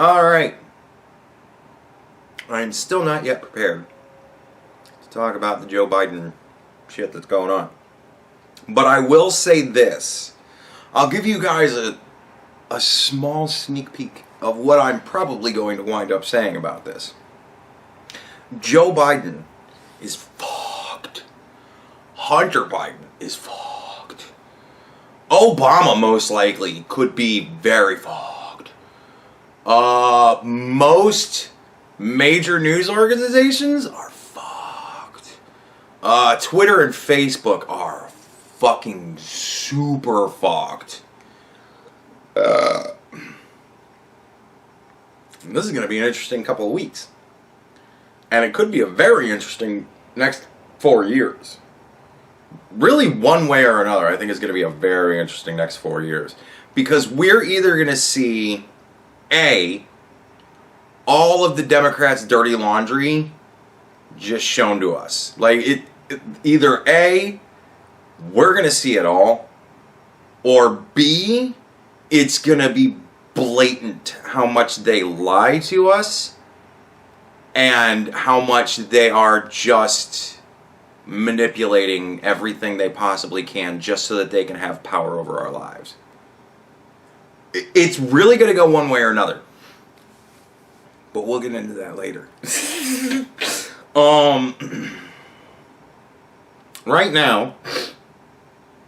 Alright. I'm still not yet prepared to talk about the Joe Biden shit that's going on. But I will say this. I'll give you guys a small sneak peek of what I'm probably going to wind up saying about this. Joe Biden is fucked. Hunter Biden is fucked. Obama most likely could be very fucked. Most major news organizations are fucked. Twitter and Facebook are fucking super fucked. This is going to be an interesting couple of weeks. And it could be a very interesting next 4 years. Really, one way or another, I think it's going to be a very interesting next 4 years. Because we're either going to see, A, all of the Democrats' dirty laundry just shown to us. Like, either A, we're going to see it all, or B, it's going to be blatant how much they lie to us and how much they are just manipulating everything they possibly can just so that they can have power over our lives. It's really going to go one way or another. But we'll get into that later. Right now,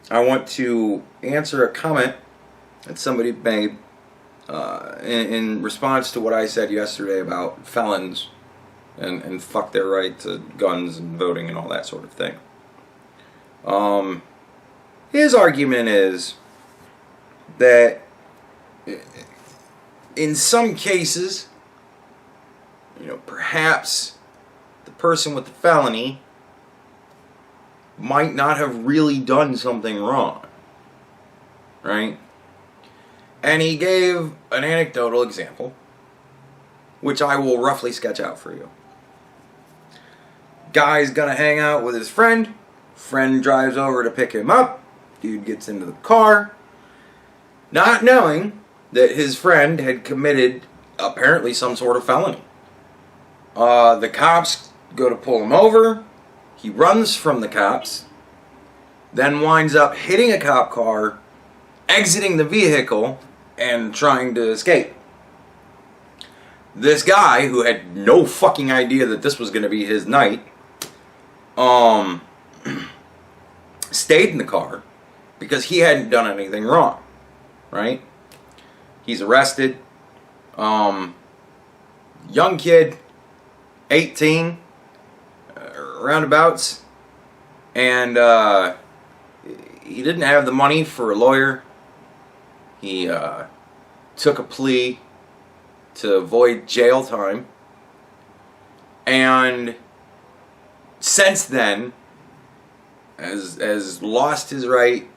I want to answer a comment that somebody made in response to what I said yesterday about felons and fuck their right to guns and voting and all that sort of thing. His argument is that in some cases, perhaps the person with the felony might not have really done something wrong, right? And he gave an anecdotal example, which I will roughly sketch out for you. Guy's gonna hang out with his friend. Friend drives over to pick him up. Dude gets into the car, not knowing that his friend had committed apparently some sort of felony. The cops go to pull him over. He runs from the cops, then winds up hitting a cop car, exiting the vehicle, and trying to escape. This guy, who had no fucking idea that this was going to be his night, stayed in the car because he hadn't done anything wrong, right? He's arrested. Young kid, 18, roundabouts, and he didn't have the money for a lawyer. He took a plea to avoid jail time, and since then has lost his right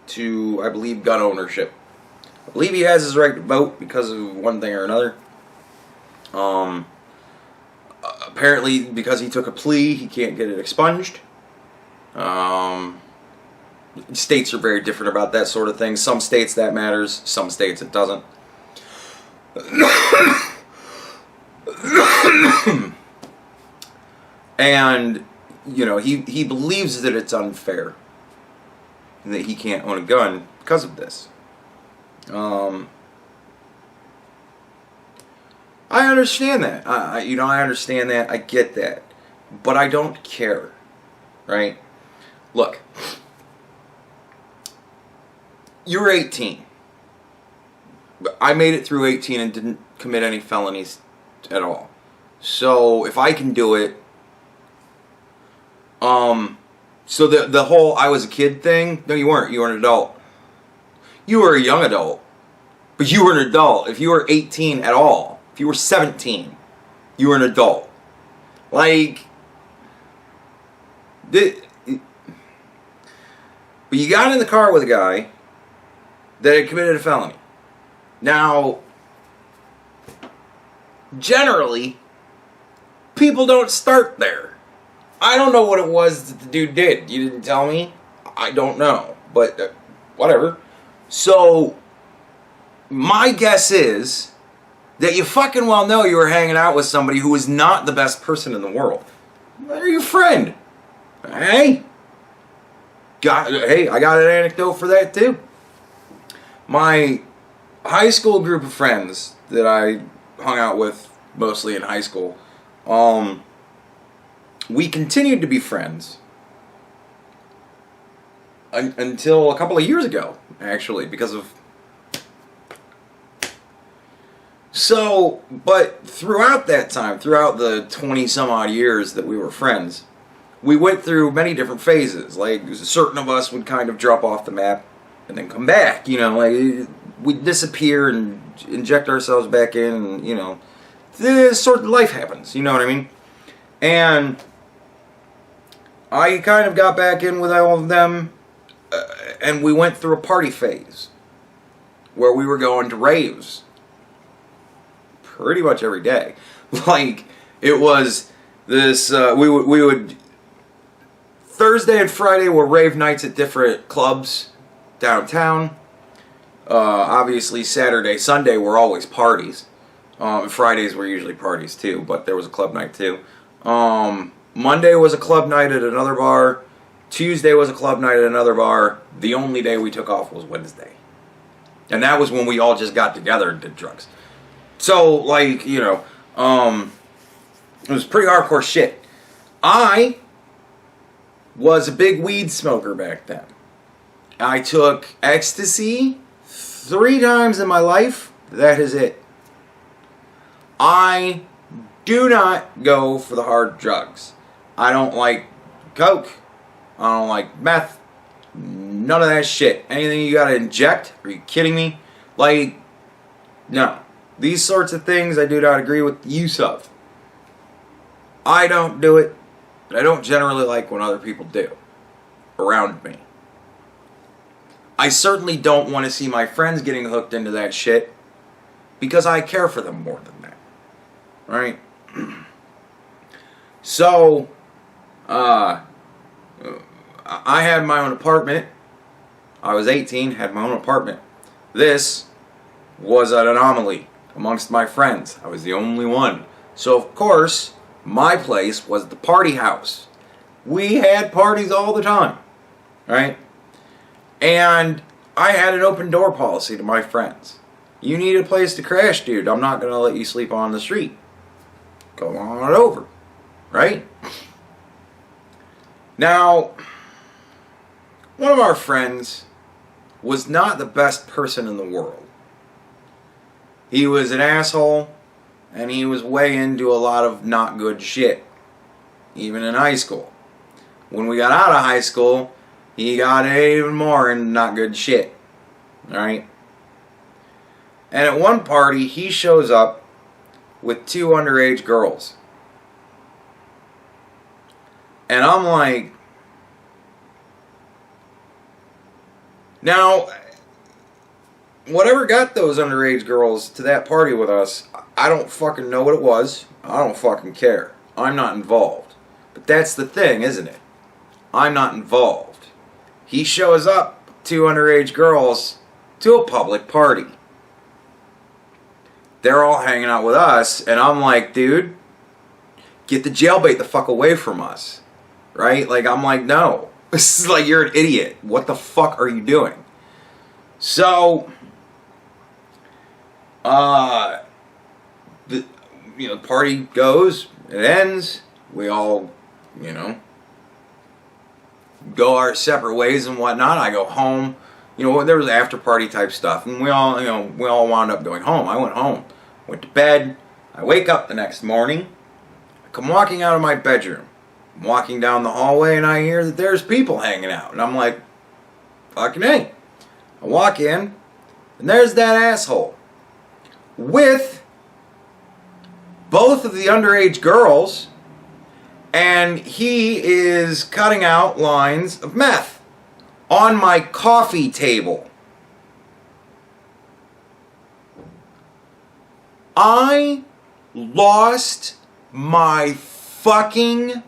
to, I believe, gun ownership. I believe he has his right to vote because of one thing or another. Apparently, because he took a plea, he can't get it expunged. States are very different about that sort of thing. Some states that matters, some states it doesn't. And, he believes that it's unfair and that he can't own a gun because of this. I understand that. I understand that. I get that. But I don't care. Right? Look. You're 18. I made it through 18 and didn't commit any felonies at all. So, if I can do it... So the whole I was a kid thing... No, you weren't. You were an adult. You were a young adult. But you were an adult. If you were 18 at all... If you were 17, you were an adult. But you got in the car with a guy that had committed a felony. Now, generally, people don't start there. I don't know what it was that the dude did. You didn't tell me. I don't know. But, whatever. So, my guess is that you fucking well know you were hanging out with somebody who is not the best person in the world. They're your friend. Hey, I got an anecdote for that too. My high school group of friends that I hung out with mostly in high school, we continued to be friends until a couple of years ago, actually, because of... So, but throughout that time, throughout the 20 some odd years that we were friends, we went through many different phases. Like, certain of us would kind of drop off the map and then come back, you know, like, we'd disappear and inject ourselves back in, and, you know, this sort of life happens, you know what I mean? And I kind of got back in with all of them, and we went through a party phase where we were going to raves pretty much every day. Like, it was this, we would, Thursday and Friday were rave nights at different clubs downtown. Obviously Saturday, Sunday were always parties. Fridays were usually parties too, but there was a club night too. Monday was a club night at another bar. Tuesday was a club night at another bar. The only day we took off was Wednesday. And that was when we all just got together and did drugs. So, like, you know, it was pretty hardcore shit. I was a big weed smoker back then. I took ecstasy 3 times in my life. That is it. I do not go for the hard drugs. I don't like coke. I don't like meth. None of that shit. Anything you gotta inject? Are you kidding me? Like, no. These sorts of things I do not agree with the use of. I don't do it. And I don't generally like when other people do around me. I certainly don't want to see my friends getting hooked into that shit because I care for them more than that. Right? So, I had my own apartment. I was 18, had my own apartment. This was an anomaly amongst my friends. I was the only one. So, of course, my place was the party house. We had parties all the time. Right? And I had an open door policy to my friends. You need a place to crash, dude. I'm not going to let you sleep on the street. Go on over. Right? Now, one of our friends was not the best person in the world. He was an asshole, and he was way into a lot of not good shit, even in high school. When we got out of high school, he got even more into not good shit. Alright? And at one party, he shows up with 2 underage girls. And I'm like, now, whatever got those underage girls to that party with us, I don't fucking know what it was. I don't fucking care. I'm not involved. But that's the thing, isn't it? I'm not involved. He shows up, 2 underage girls, to a public party. They're all hanging out with us, and I'm like, dude, get the jailbait the fuck away from us. Right? Like, I'm like, no. This is like, you're an idiot. What the fuck are you doing? So, the party goes, it ends, we all, go our separate ways and whatnot. I go home. There was after party type stuff, and we all wound up going home. I went home, went to bed. I wake up the next morning. I come walking out of my bedroom. I'm walking down the hallway, and I hear that there's people hanging out, and I'm like, fucking hey. I walk in, and there's that asshole with both of the underage girls, and he is cutting out lines of meth on my coffee table. I lost my fucking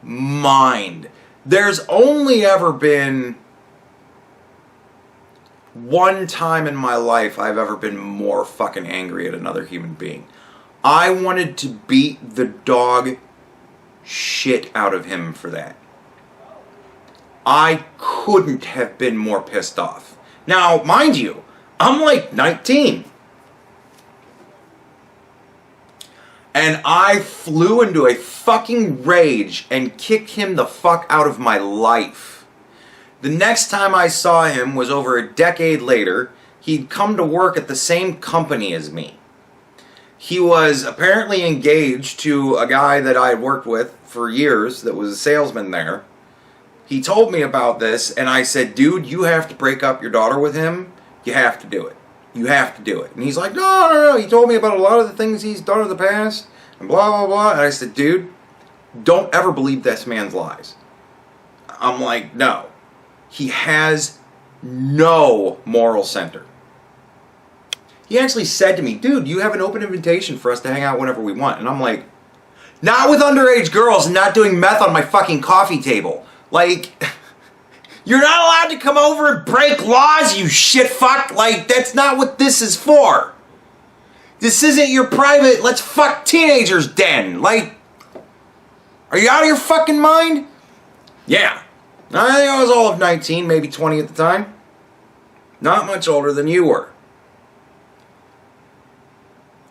mind. There's only ever been one time in my life I've ever been more fucking angry at another human being. I wanted to beat the dog shit out of him for that. I couldn't have been more pissed off. Now, mind you, I'm like 19. And I flew into a fucking rage and kicked him the fuck out of my life. The next time I saw him was over a decade later. He'd come to work at the same company as me. He was apparently engaged to a guy that I had worked with for years that was a salesman there. He told me about this, and I said, dude, you have to break up your daughter with him. You have to do it. You have to do it. And he's like, no. He told me about a lot of the things he's done in the past, and blah, blah, blah. And I said, dude, don't ever believe this man's lies. I'm like, no. He has no moral center. He actually said to me, dude, you have an open invitation for us to hang out whenever we want. And I'm like, not with underage girls and not doing meth on my fucking coffee table. Like, you're not allowed to come over and break laws, you shit fuck. Like, that's not what this is for. This isn't your private, let's fuck teenagers den. Like, are you out of your fucking mind? Yeah. I think I was all of 19, maybe 20 at the time. Not much older than you were.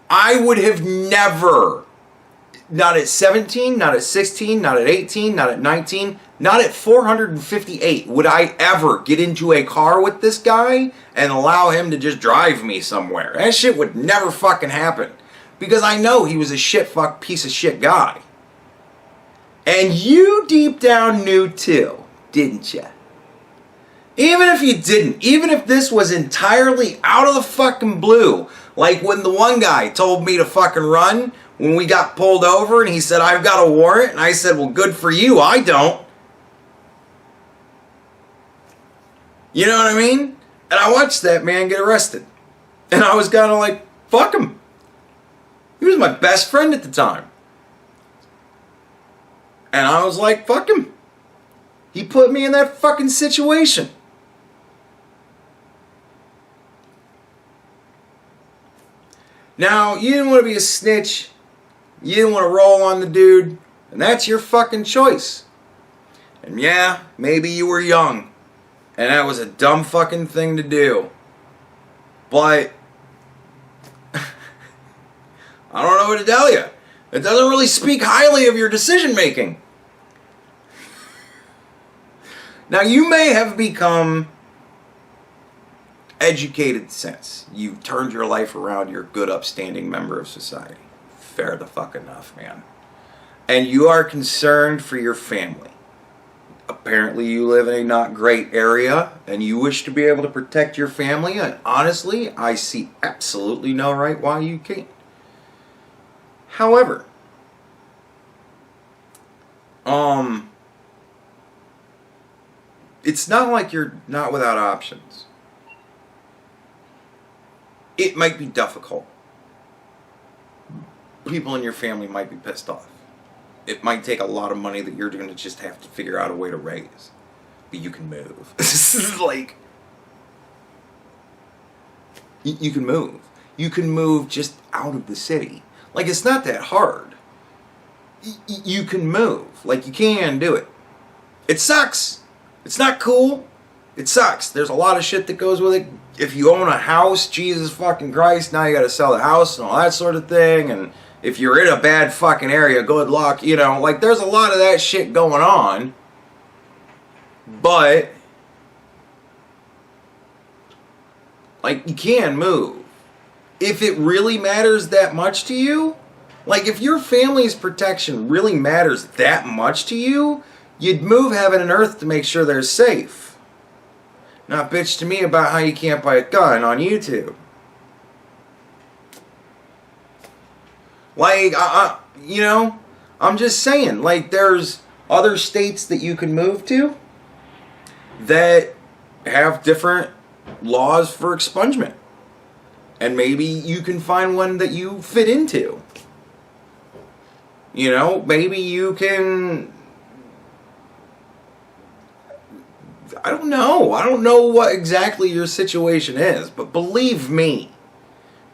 I would have never, not at 17, not at 16, not at 18, not at 19, not at 458, would I ever get into a car with this guy and allow him to just drive me somewhere. That shit would never fucking happen. Because I know he was a shit fuck piece of shit guy. And you deep down knew too, didn't you? Even if you didn't, even if this was entirely out of the fucking blue, like when the one guy told me to fucking run when we got pulled over and he said, I've got a warrant, and I said, well, good for you, I don't. You know what I mean? And I watched that man get arrested. And I was kind of like, fuck him. He was my best friend at the time. And I was like, fuck him. He put me in that fucking situation. Now, you didn't want to be a snitch. You didn't want to roll on the dude. And that's your fucking choice. And yeah, maybe you were young. And that was a dumb fucking thing to do. But I don't know what to tell you. It doesn't really speak highly of your decision making. Now, you may have become educated since. You've turned your life around. You're a good, upstanding member of society. Fair the fuck enough, man. And you are concerned for your family. Apparently you live in a not great area and you wish to be able to protect your family, and honestly, I see absolutely no right why you can't. However, it's not like you're not without options. It might be difficult. People in your family might be pissed off. It might take a lot of money that you're going to just have to figure out a way to raise. But you can move. This is like... You can move. You can move just out of the city. Like, it's not that hard. You can move. Like, you can do it. It sucks. It's not cool. It sucks. There's a lot of shit that goes with it. If you own a house, Jesus fucking Christ, now you got to sell the house and all that sort of thing. And if you're in a bad fucking area, good luck. You know, like, there's a lot of that shit going on. But, like, you can move. If it really matters that much to you, like, if your family's protection really matters that much to you, you'd move heaven and earth to make sure they're safe. Not bitch to me about how you can't buy a gun on YouTube. Like, you know, I'm just saying, like, there's other states that you can move to that have different laws for expungement. And maybe you can find one that you fit into. You know, maybe you can I don't know. I don't know what exactly your situation is, but believe me,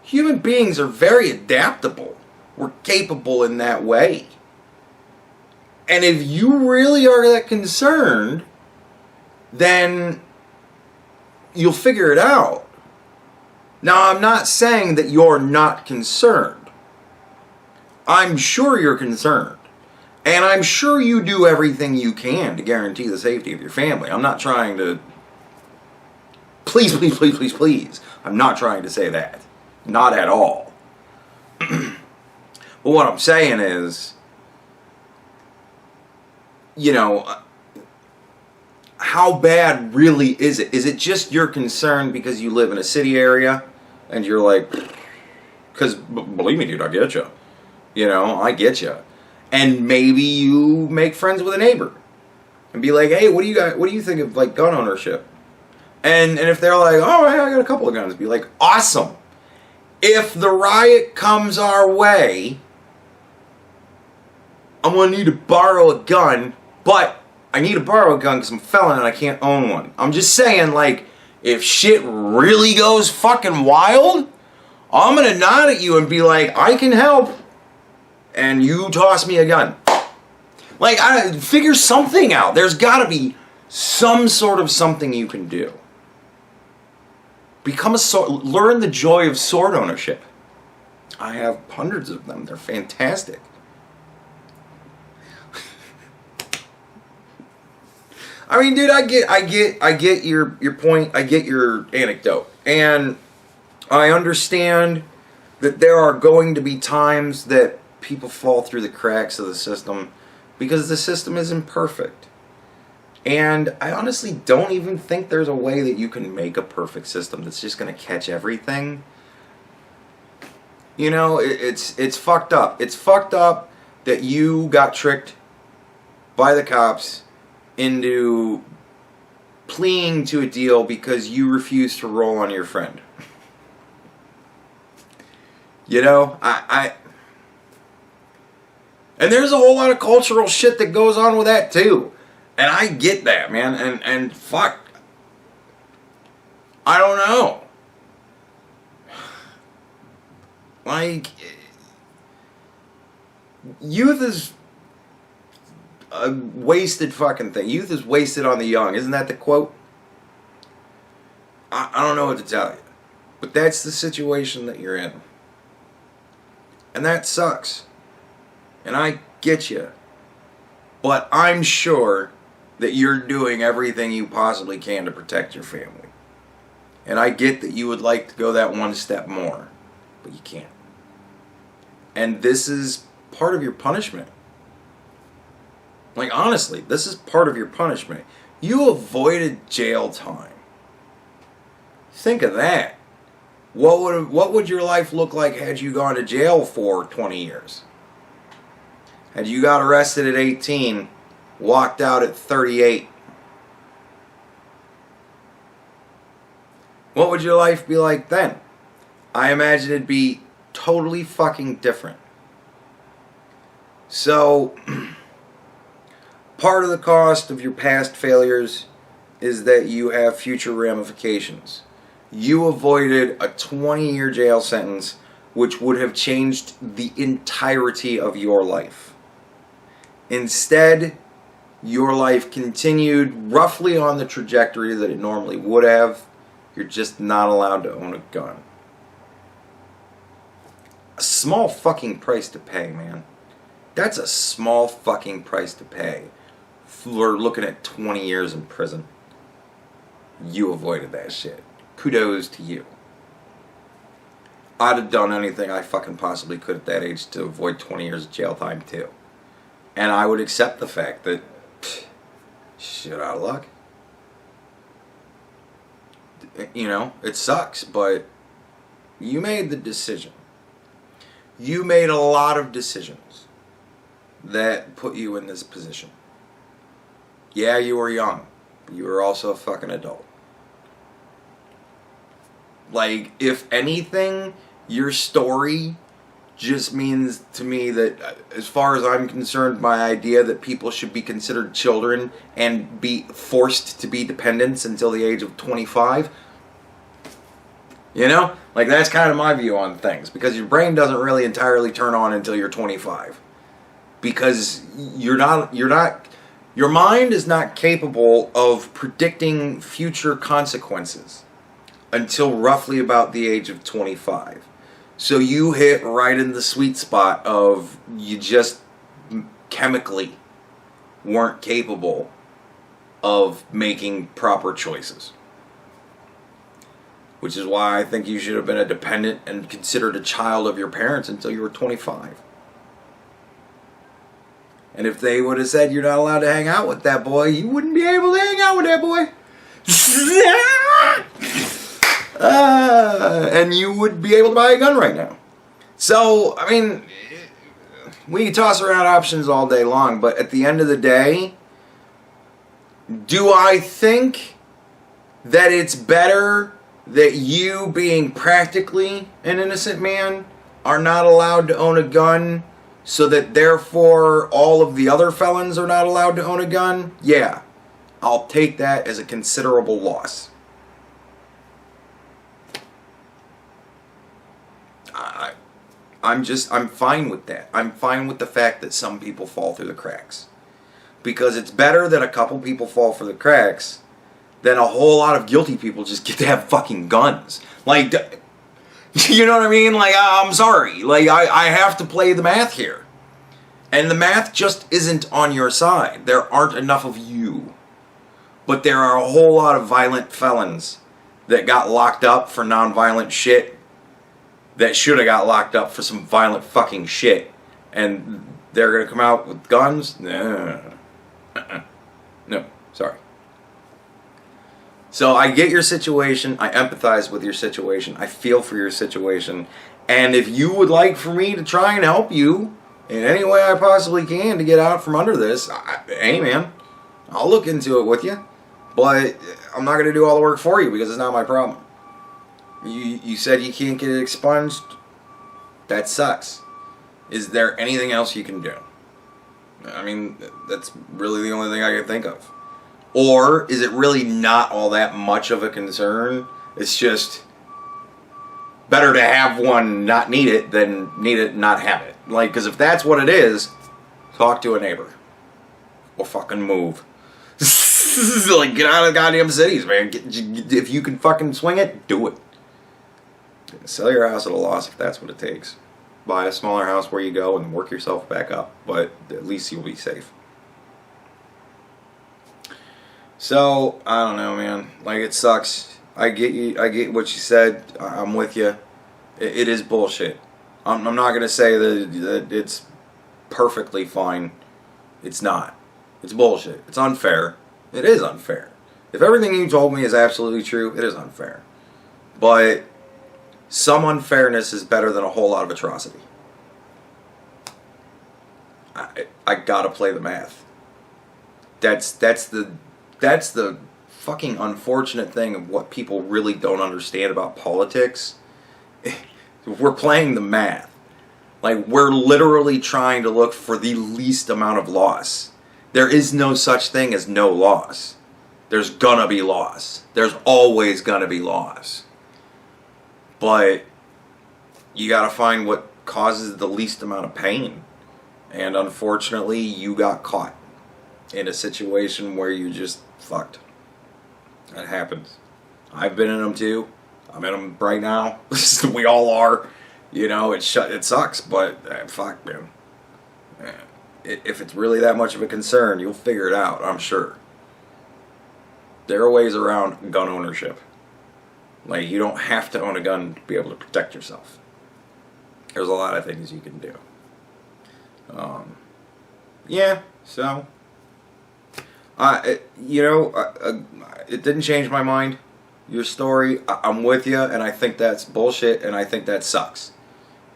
human beings are very adaptable. We're capable in that way. And if you really are that concerned, then you'll figure it out. Now, I'm not saying that you're not concerned. I'm sure you're concerned. And I'm sure you do everything you can to guarantee the safety of your family. I'm not trying to... Please, please, please, please, please. I'm not trying to say that. Not at all. But what I'm saying is, you know, how bad really is it? Is it just you're concerned because you live in a city area and you're like, because believe me, dude, I get you. You know, I get you. And maybe you make friends with a neighbor and be like, hey, what do you think of like gun ownership? And if they're like, oh, yeah, I got a couple of guns, be like, awesome. If the riot comes our way, I'm going to need to borrow a gun, but I need to borrow a gun because I'm a felon and I can't own one. I'm just saying, like, if shit really goes fucking wild, I'm going to nod at you and be like, I can help. And you toss me a gun. Like, figure something out. There's got to be some sort of something you can do. Become a sword. Learn the joy of sword ownership. I have hundreds of them. They're fantastic. I mean, dude, I get your point. I get your anecdote, and I understand that there are going to be times that people fall through the cracks of the system because the system is imperfect. And I honestly don't even think there's a way that you can make a perfect system that's just going to catch everything. You know, it's fucked up. It's fucked up that you got tricked by the cops into pleading to a deal because you refused to roll on your friend. You know, and there's a whole lot of cultural shit that goes on with that too. And I get that, man. And fuck. I don't know. Like, youth is a wasted fucking thing. Youth is wasted on the young. Isn't that the quote? I don't know what to tell you. But that's the situation that you're in. And that sucks. And I get you. But I'm sure that you're doing everything you possibly can to protect your family. And I get that you would like to go that one step more. But you can't. And this is part of your punishment. Like, honestly, this is part of your punishment. You avoided jail time. Think of that. What would your life look like had you gone to jail for 20 years? Had you got arrested at 18, walked out at 38? What would your life be like then? I imagine it'd be totally fucking different. So, part of the cost of your past failures is that you have future ramifications. You avoided a 20-year jail sentence, which would have changed the entirety of your life. Instead, your life continued roughly on the trajectory that it normally would have. You're just not allowed to own a gun. A small fucking price to pay, man. That's a small fucking price to pay. We're looking at 20 years in prison. You avoided that shit. Kudos to you. I'd have done anything I fucking possibly could at that age to avoid 20 years of jail time too. And I would accept the fact that, shit out of luck. You know, it sucks, but you made the decision. You made a lot of decisions that put you in this position. Yeah, you were young, but you were also a fucking adult. Like, if anything, your story just means to me that, as far as I'm concerned, my idea that people should be considered children and be forced to be dependents until the age of 25, you know? Like, that's kind of my view on things, because your brain doesn't really entirely turn on until you're 25. Because your mind is not capable of predicting future consequences until roughly about the age of 25. So you hit right in the sweet spot of you just chemically weren't capable of making proper choices. Which is why I think you should have been a dependent and considered a child of your parents until you were 25. And if they would have said you're not allowed to hang out with that boy, you wouldn't be able to hang out with that boy. And you would be able to buy a gun right now. So, I mean, we can toss around options all day long, but at the end of the day, do I think that it's better that you, being practically an innocent man, are not allowed to own a gun, so that therefore all of the other felons are not allowed to own a gun? Yeah, I'll take that as a considerable loss. I'm fine with that. I'm fine with the fact that some people fall through the cracks. Because it's better that a couple people fall through the cracks than a whole lot of guilty people just get to have fucking guns. Like, you know what I mean? Like, I'm sorry. Like, I have to play the math here. And the math just isn't on your side. There aren't enough of you. But there are a whole lot of violent felons that got locked up for non-violent shit that should have got locked up for some violent fucking shit. And they're going to come out with guns? No. No, sorry. So I get your situation. I empathize with your situation. I feel for your situation. And if you would like for me to try and help you in any way I possibly can to get out from under this, hey man, I'll look into it with you. But I'm not going to do all the work for you because it's not my problem. You said you can't get it expunged. That sucks. Is there anything else you can do? I mean, that's really the only thing I can think of. Or is it really not all that much of a concern? It's just better to have one not need it than need it and not have it. Like, because if that's what it is, talk to a neighbor. Or fucking move. Like, get out of the goddamn cities, man. If you can fucking swing it, do it. Sell your house at a loss if that's what it takes. Buy a smaller house where you go and work yourself back up. But at least you'll be safe. So, I don't know, man. Like, it sucks. I get you. I get what you said. I'm with you. It is bullshit. I'm not going to say that it's perfectly fine. It's not. It's bullshit. It's unfair. It is unfair. If everything you told me is absolutely true, it is unfair. But some unfairness is better than a whole lot of atrocity. I gotta play the math. That's the fucking unfortunate thing of what people really don't understand about politics. We're playing the math. Like, we're literally trying to look for the least amount of loss. There is no such thing as no loss. There's gonna be loss. There's always gonna be loss. But you gotta find what causes the least amount of pain. And unfortunately, you got caught in a situation where you just fucked. That happens. I've been in them too. I'm in them right now. We all are. You know, it sucks, but fuck, man. If it's really that much of a concern, you'll figure it out, I'm sure. There are ways around gun ownership. Like, you don't have to own a gun to be able to protect yourself. There's a lot of things you can do. Yeah, so... it didn't change my mind. Your story, I'm with you, and I think that's bullshit, and I think that sucks.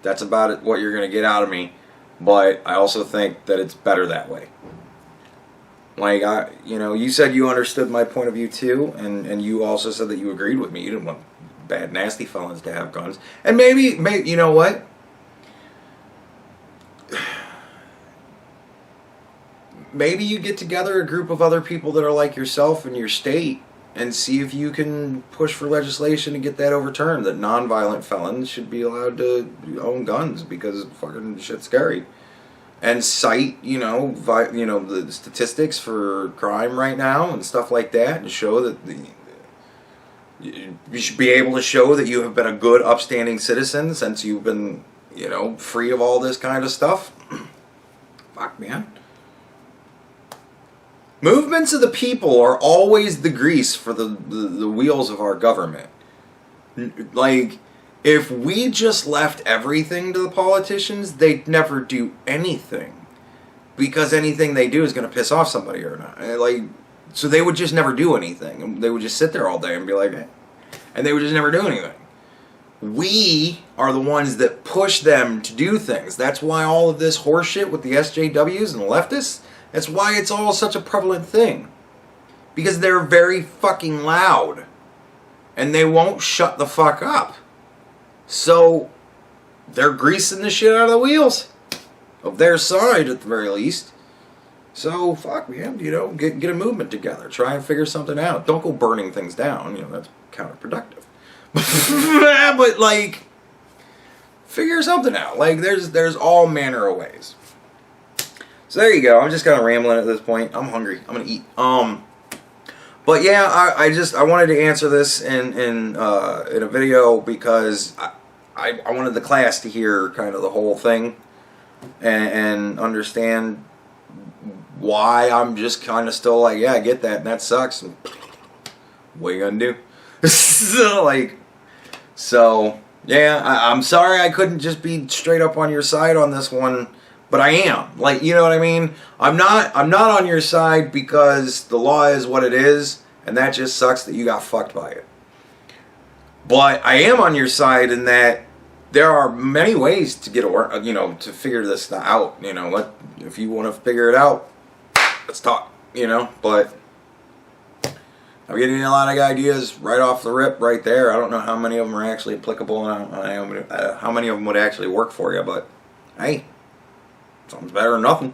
That's about it, what you're going to get out of me, but I also think that it's better that way. Like, you said you understood my point of view too, and you also said that you agreed with me. You didn't want bad, nasty felons to have guns. And maybe, you know what? maybe you get together a group of other people that are like yourself in your state and see if you can push for legislation to get that overturned, that non-violent felons should be allowed to own guns because fucking shit's scary. And cite, the statistics for crime right now and stuff like that, and show that you should be able to show that you have been a good, upstanding citizen since you've been, free of all this kind of stuff. Fuck, man. Movements of the people are always the grease for the wheels of our government. Like, if we just left everything to the politicians, they'd never do anything. Because anything they do is going to piss off somebody or not. So they would just never do anything. They would just sit there all day and be like, eh. And they would just never do anything. We are the ones that push them to do things. That's why all of this horseshit with the SJWs and the leftists, that's why it's all such a prevalent thing. Because they're very fucking loud. And they won't shut the fuck up. So, they're greasing the shit out of the wheels. Of their side, at the very least. So, fuck, man, get a movement together. Try and figure something out. Don't go burning things down. That's counterproductive. But, figure something out. There's all manner of ways. So, there you go. I'm just kind of rambling at this point. I'm hungry. I'm going to eat. But yeah, I wanted to answer this in a video because I wanted the class to hear kind of the whole thing and understand why I'm just kind of still like, yeah, I get that and that sucks. And what are you gonna do? So yeah, I'm sorry I couldn't just be straight up on your side on this one. But I am. You know what I mean? I'm not on your side because the law is what it is, and that just sucks that you got fucked by it. But I am on your side in that there are many ways to get to figure this out. If you want to figure it out, let's talk. But I'm getting a lot of ideas right off the rip, right there. I don't know how many of them are actually applicable and how many of them would actually work for you, but hey. Something's better than nothing.